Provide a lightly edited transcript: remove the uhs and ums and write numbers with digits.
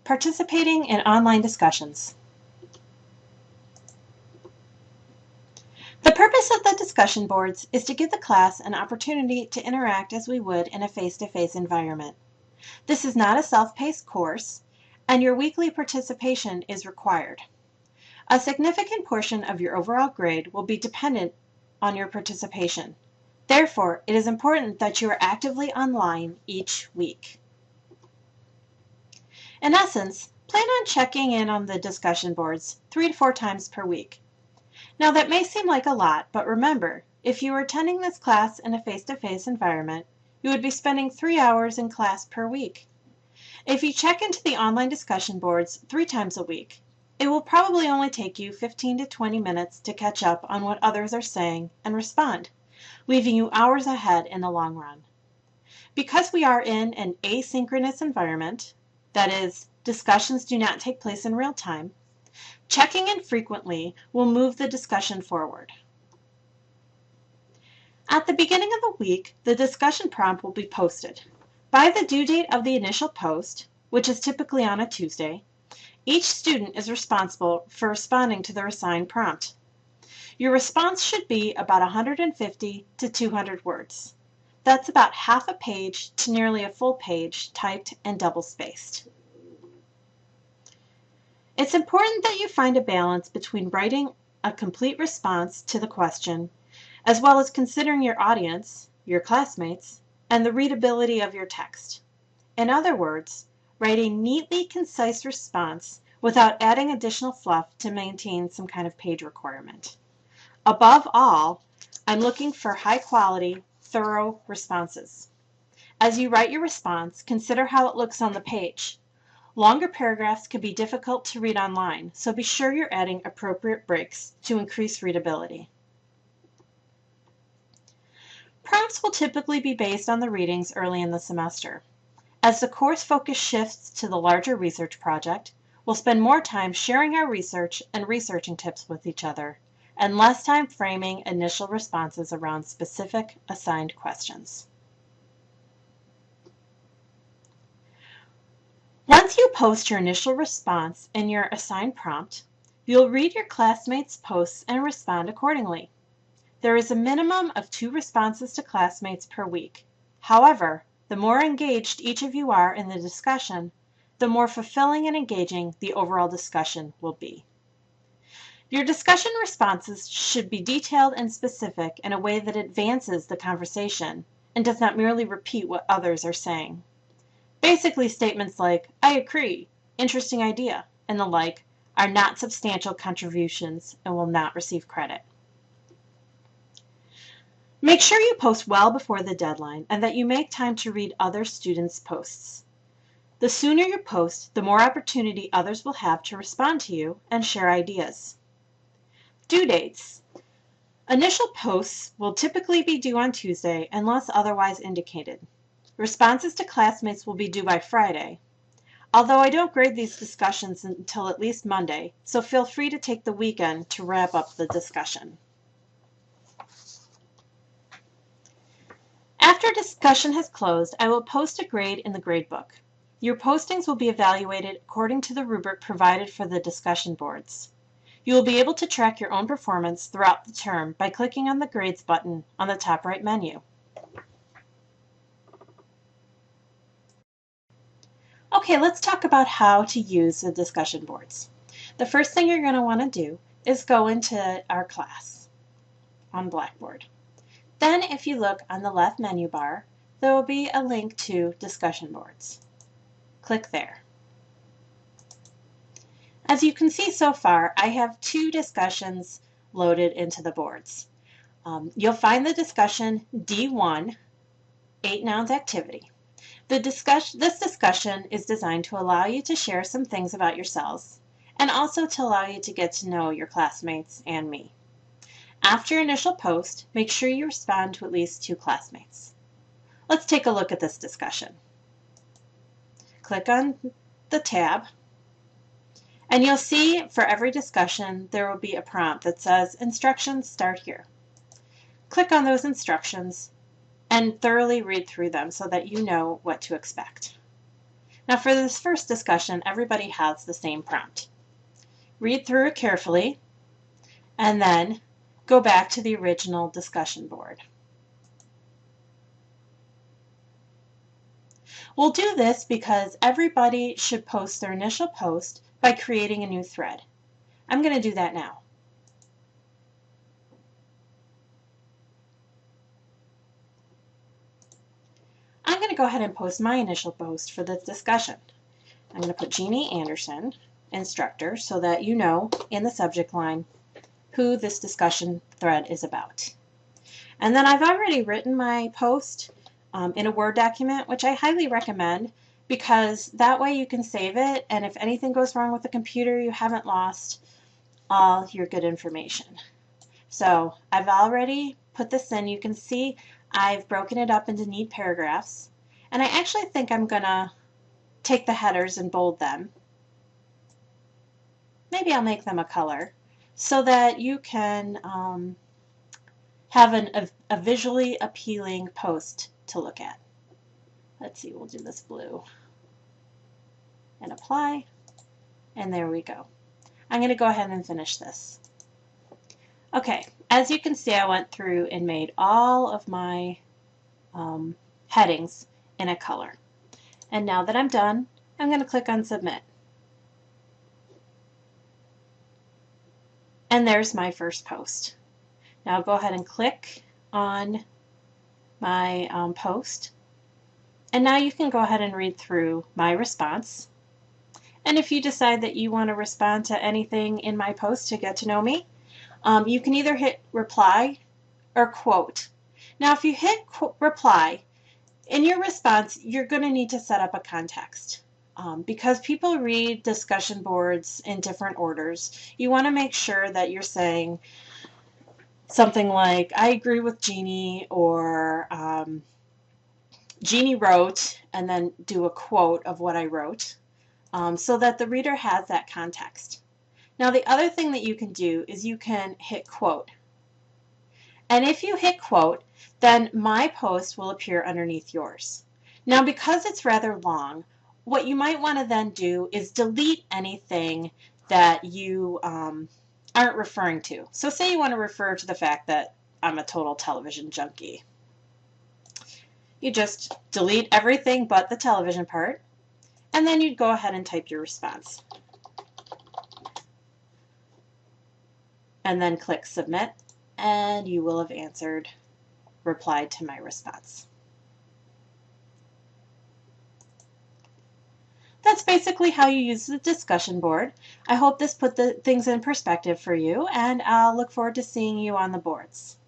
Participating in online discussions. The purpose of the discussion boards is to give the class an opportunity to interact as we would in a face-to-face environment. This is not a self-paced course, and your weekly participation is required. A significant portion of your overall grade will be dependent on your participation. Therefore, it is important that you are actively online each week. In essence, plan on checking in on the discussion boards 3 to 4 times per week. Now that may seem like a lot, but remember, if you were attending this class in a face-to-face environment, you would be spending 3 hours in class per week. If you check into the online discussion boards 3 times a week, it will probably only take you 15 to 20 minutes to catch up on what others are saying and respond, leaving you hours ahead in the long run. Because we are in an asynchronous environment, that is, discussions do not take place in real time, checking in frequently will move the discussion forward. At the beginning of the week, the discussion prompt will be posted. By the due date of the initial post, which is typically on a Tuesday, each student is responsible for responding to their assigned prompt. Your response should be about 150 to 200 words. That's about half a page to nearly a full page typed and double-spaced. It's important that you find a balance between writing a complete response to the question, as well as considering your audience, your classmates, and the readability of your text. In other words, write a neatly concise response without adding additional fluff to maintain some kind of page requirement. Above all, I'm looking for high-quality, thorough responses. As you write your response, consider how it looks on the page. Longer paragraphs can be difficult to read online, so be sure you're adding appropriate breaks to increase readability. Prompts will typically be based on the readings early in the semester. As the course focus shifts to the larger research project, we'll spend more time sharing our research and researching tips with each other, and less time framing initial responses around specific assigned questions. Once you post your initial response in your assigned prompt, you'll read your classmates' posts and respond accordingly. There is a minimum of 2 responses to classmates per week. However, the more engaged each of you are in the discussion, the more fulfilling and engaging the overall discussion will be. Your discussion responses should be detailed and specific in a way that advances the conversation and does not merely repeat what others are saying. Basically, statements like, "I agree," "interesting idea," and the like are not substantial contributions and will not receive credit. Make sure you post well before the deadline and that you make time to read other students' posts. The sooner you post, the more opportunity others will have to respond to you and share ideas. Due dates. Initial posts will typically be due on Tuesday unless otherwise indicated. Responses to classmates will be due by Friday, although I don't grade these discussions until at least Monday, so feel free to take the weekend to wrap up the discussion. After discussion has closed, I will post a grade in the gradebook. Your postings will be evaluated according to the rubric provided for the discussion boards. You will be able to track your own performance throughout the term by clicking on the Grades button on the top right menu. Okay, let's talk about how to use the discussion boards. The first thing you're going to want to do is go into our class on Blackboard. Then if you look on the left menu bar, there will be a link to discussion boards. Click there. As you can see so far, I have 2 discussions loaded into the boards. You'll find the discussion D1, 8 Nouns Activity. This discussion is designed to allow you to share some things about yourselves and also to allow you to get to know your classmates and me. After your initial post, make sure you respond to at least 2 classmates. Let's take a look at this discussion. Click on the tab, and you'll see for every discussion there will be a prompt that says instructions start here. Click on those instructions and thoroughly read through them so that you know what to expect. Now for this first discussion, everybody has the same prompt. Read through it carefully and then go back to the original discussion board. We'll do this because everybody should post their initial post by creating a new thread. I'm going to do that now. I'm going to go ahead and post my initial post for this discussion. I'm going to put Jeannie Anderson, instructor, so that you know in the subject line who this discussion thread is about. And then I've already written my post in a Word document, which I highly recommend because that way you can save it, and if anything goes wrong with the computer, you haven't lost all your good information. So I've already put this in. You can see I've broken it up into neat paragraphs, and I actually think I'm going to take the headers and bold them. Maybe I'll make them a color so that you can have a visually appealing post to look at. Let's see, we'll do this blue and apply, and there we go. I'm going to go ahead and finish this. Okay, as you can see, I went through and made all of my headings in a color. And now that I'm done, I'm going to click on Submit. And there's my first post. Now I'll go ahead and click on my post. And now you can go ahead and read through my response. And if you decide that you want to respond to anything in my post to get to know me, you can either hit reply or quote. Now if you hit reply, in your response, you're going to need to set up a context. Because people read discussion boards in different orders, you want to make sure that you're saying something like, I agree with Jeannie, or Jeannie wrote, and then do a quote of what I wrote, so that the reader has that context. Now the other thing that you can do is you can hit quote. And if you hit quote, then my post will appear underneath yours. Now because it's rather long, what you might want to then do is delete anything that you aren't referring to. So say you want to refer to the fact that I'm a total television junkie. You just delete everything but the television part, and then you'd go ahead and type your response. And then click Submit, and you will have replied to my response. That's basically how you use the discussion board. I hope this put the things in perspective for you, and I'll look forward to seeing you on the boards.